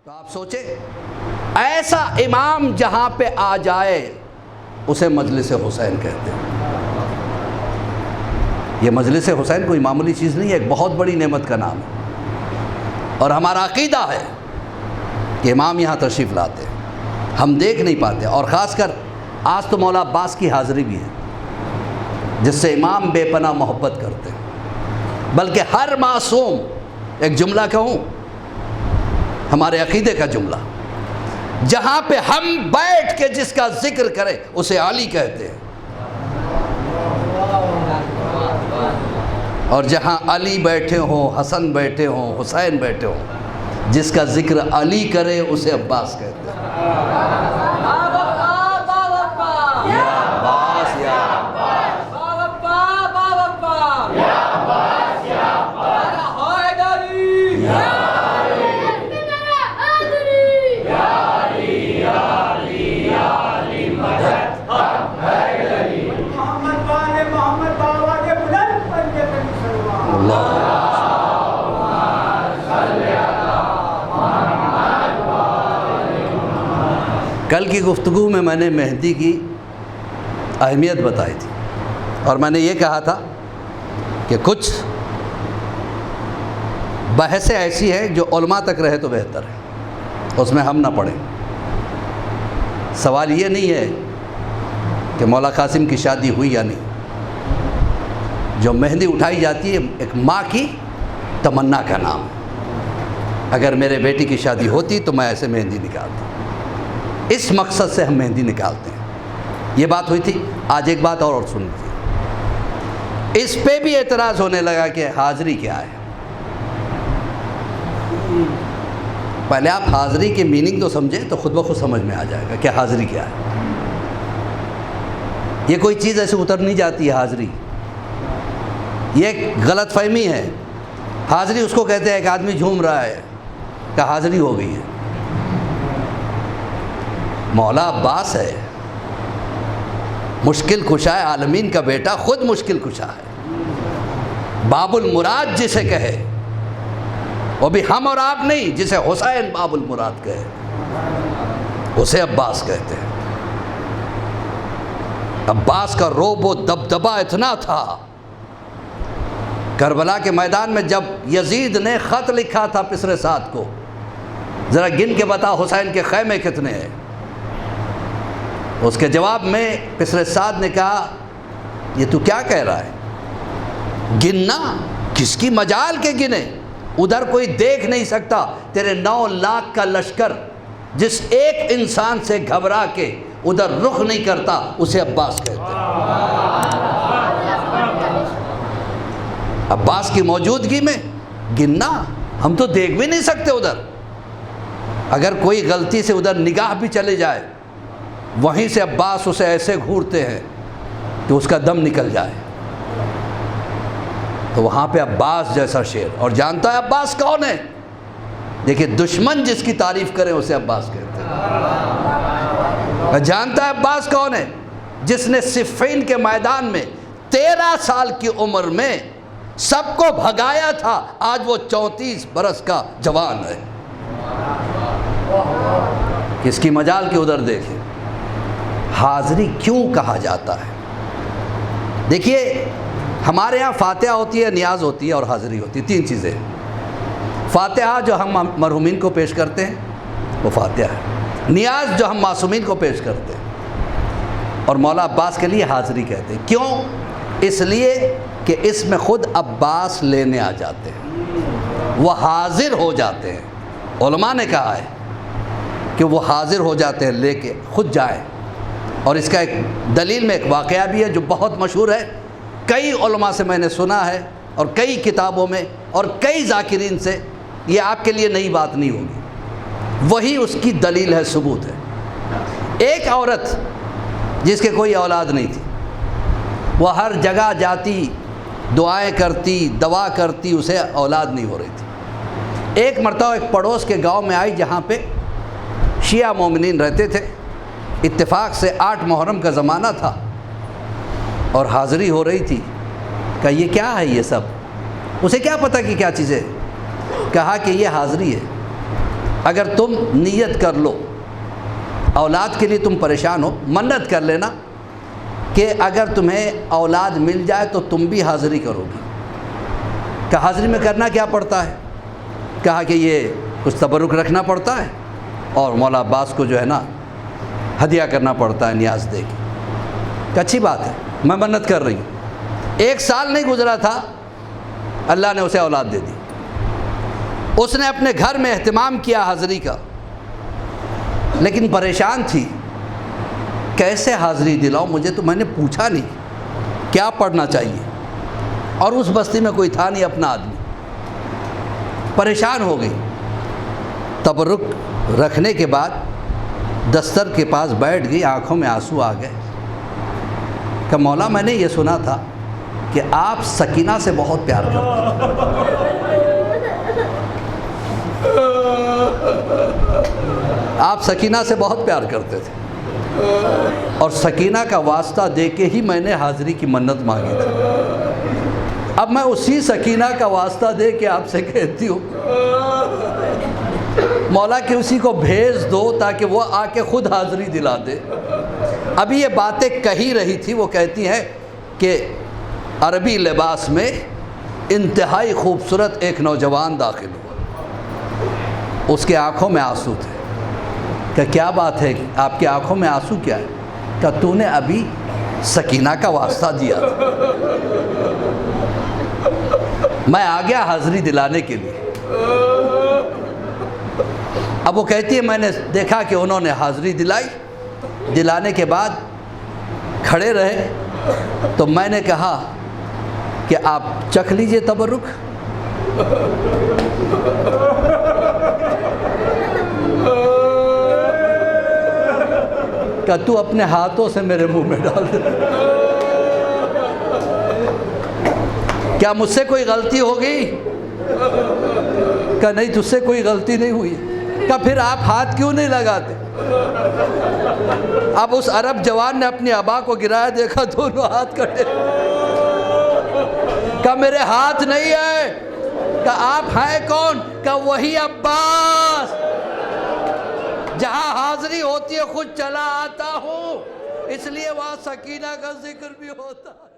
تو آپ سوچیں ایسا امام جہاں پہ آ جائے اسے مجلس حسین کہتے ہیں۔ یہ مجلس حسین کوئی معمولی چیز نہیں ہے، ایک بہت بڑی نعمت کا نام ہے، اور ہمارا عقیدہ ہے کہ امام یہاں تشریف لاتے ہیں، ہم دیکھ نہیں پاتے، اور خاص کر آج تو مولا عباس کی حاضری بھی ہے جس سے امام بے پناہ محبت کرتے ہیں، بلکہ ہر معصوم، ایک جملہ کہوں ہمارے عقیدے کا جملہ، جہاں پہ ہم بیٹھ کے جس کا ذکر کریں اسے علی کہتے ہیں، اور جہاں علی بیٹھے ہوں، حسن بیٹھے ہوں، حسین بیٹھے ہوں، جس کا ذکر علی کرے اسے عباس کہتے ہیں۔ کل کی گفتگو میں نے مہندی کی اہمیت بتائی تھی، اور میں نے یہ کہا تھا کہ کچھ بحثیں ایسی ہیں جو علماء تک رہے تو بہتر ہے، اس میں ہم نہ پڑھیں۔ سوال یہ نہیں ہے کہ مولا قاسم کی شادی ہوئی یا نہیں، جو مہندی اٹھائی جاتی ہے ایک ماں کی تمنا کا نام ہے، اگر میرے بیٹی کی شادی ہوتی تو میں ایسے مہندی نکالتا، اس مقصد سے ہم مہندی نکالتے ہیں۔ یہ بات ہوئی تھی۔ آج ایک بات اور سن لیجیے، اس پہ بھی اعتراض ہونے لگا کہ حاضری کیا ہے۔ پہلے آپ حاضری کے میننگ تو سمجھیں تو خود بخود سمجھ میں آ جائے گا کہ حاضری کیا ہے۔ یہ کوئی چیز ایسے اتر نہیں جاتی ہے حاضری، یہ ایک غلط فہمی ہے۔ حاضری اس کو کہتے ہیں ایک آدمی جھوم رہا ہے کہ حاضری ہو گئی ہے۔ مولا عباس ہے، مشکل کشا عالمین کا بیٹا، خود مشکل کشا ہے، باب المراد جسے کہے، وہ بھی ہم اور آپ نہیں، جسے حسین باب المراد کہے اسے عباس کہتے ہیں۔ عباس کا روب و دبدبہ اتنا تھا، کربلا کے میدان میں جب یزید نے خط لکھا تھا پسر سعد کو، ذرا گن کے بتا حسین کے خیمے کتنے ہیں، اس کے جواب میں پسر سعد نے کہا یہ تو کیا کہہ رہا ہے، گننا کس کی مجال کے گنے، ادھر کوئی دیکھ نہیں سکتا، تیرے 9 لاکھ کا لشکر جس ایک انسان سے گھبرا کے ادھر رخ نہیں کرتا اسے عباس کہتے ہیں۔ عباس کی موجودگی میں گننا، ہم تو دیکھ بھی نہیں سکتے ادھر، اگر کوئی غلطی سے ادھر نگاہ بھی چلے جائے وہیں سے عباس اسے ایسے گھورتے ہیں کہ اس کا دم نکل جائے۔ تو وہاں پہ عباس جیسا شیر، اور جانتا ہے عباس کون ہے؟ دیکھیں دشمن جس کی تعریف کرے اسے عباس کہتے ہیں۔ جانتا ہے عباس کون ہے؟ جس نے صفین کے میدان میں 13 سال کی عمر میں سب کو بھگایا تھا، آج وہ 34 برس کا جوان ہے۔ کس کی مجال کے ادھر دیکھیں۔ حاضری کیوں کہا جاتا ہے؟ دیکھیے ہمارے ہاں فاتحہ ہوتی ہے، نیاز ہوتی ہے اور حاضری ہوتی ہے، 3 چیزیں۔ فاتحہ جو ہم مرحومین کو پیش کرتے ہیں وہ فاتحہ ہے، نیاز جو ہم معصومین کو پیش کرتے ہیں، اور مولا عباس کے لیے حاضری کہتے ہیں۔ کیوں؟ اس لیے کہ اس میں خود عباس لینے آ جاتے ہیں، وہ حاضر ہو جاتے ہیں۔ علماء نے کہا ہے کہ وہ حاضر ہو جاتے ہیں، لے کے خود جائیں، اور اس کا ایک دلیل میں ایک واقعہ بھی ہے جو بہت مشہور ہے، کئی علماء سے میں نے سنا ہے اور کئی کتابوں میں اور کئی ذاکرین سے، یہ آپ کے لیے نئی بات نہیں ہوگی، وہی اس کی دلیل ہے، ثبوت ہے۔ ایک عورت جس کے کوئی اولاد نہیں تھی، وہ ہر جگہ جاتی، دعائیں کرتی، دعا کرتی، اسے اولاد نہیں ہو رہی تھی۔ ایک مرتبہ ایک پڑوس کے گاؤں میں آئی جہاں پہ شیعہ مومنین رہتے تھے، اتفاق سے 8 محرم کا زمانہ تھا اور حاضری ہو رہی تھی۔ کہا یہ کیا ہے یہ سب؟ اسے کیا پتہ کہ کیا چیزیں؟ کہا کہ یہ حاضری ہے، اگر تم نیت کر لو، اولاد کے لیے تم پریشان ہو، منت کر لینا کہ اگر تمہیں اولاد مل جائے تو تم بھی حاضری کرو گی۔ کہ حاضری میں کرنا کیا پڑتا ہے؟ کہا کہ یہ کچھ تبرک رکھنا پڑتا ہے اور مولا عباس کو جو ہے نا ہدیہ کرنا پڑتا ہے نیاز دے کے۔ کہ اچھی بات ہے، میں منت کر رہی ہوں۔ 1 سال نہیں گزرا تھا، اللہ نے اسے اولاد دے دی۔ اس نے اپنے گھر میں اہتمام کیا حاضری کا، لیکن پریشان تھی کیسے حاضری دلاؤں، مجھے تو میں نے پوچھا نہیں کیا پڑھنا چاہیے، اور اس بستی میں کوئی تھا نہیں اپنا آدمی، پریشان ہو گئی۔ تبرک رکھنے کے بعد دستر کے پاس بیٹھ گئی، آنکھوں میں آنسو آ گئے کہ مولا میں نے یہ سنا تھا کہ آپ سکینہ سے بہت پیار کرتے ہیں، آپ سکینہ سے بہت پیار کرتے تھے، اور سکینہ کا واسطہ دے کے ہی میں نے حاضری کی منت مانگی تھی۔ اب میں اسی سکینہ کا واسطہ دے کے آپ سے کہتی ہوں مولا کہ اسی کو بھیج دو تاکہ وہ آ کے خود حاضری دلا دے۔ ابھی یہ باتیں کہی رہی تھی، وہ کہتی ہیں کہ عربی لباس میں انتہائی خوبصورت ایک نوجوان داخل ہوا، اس کے آنکھوں میں آنسو تھے۔ کہ کیا بات ہے، آپ کی آنکھوں میں آنسو کیا ہے؟ کہ تو نے ابھی سکینہ کا واسطہ دیا تھا، میں آ گیا حاضری دلانے کے لیے۔ اب وہ کہتی ہے میں نے دیکھا کہ انہوں نے حاضری دلائی، دلانے کے بعد کھڑے رہے تو میں نے کہا کہ آپ چکھ لیجئے تبرک۔ کہ تو اپنے ہاتھوں سے میرے منہ میں ڈال دے۔ کیا مجھ سے کوئی غلطی ہو گئی؟ کہ نہیں، تجھ سے کوئی غلطی نہیں ہوئی۔ کہ پھر آپ ہاتھ کیوں نہیں لگاتے؟ اب اس عرب جوان نے اپنی ابا کو گرایا، دیکھا دونوں ہاتھ کٹے۔ کہ میرے ہاتھ نہیں ہے۔ کہ آپ ہیں کون؟ کہ وہی عباس، جہاں حاضری ہوتی ہے خود چلا آتا ہوں، اس لیے وہاں سکینہ کا ذکر بھی ہوتا ہے۔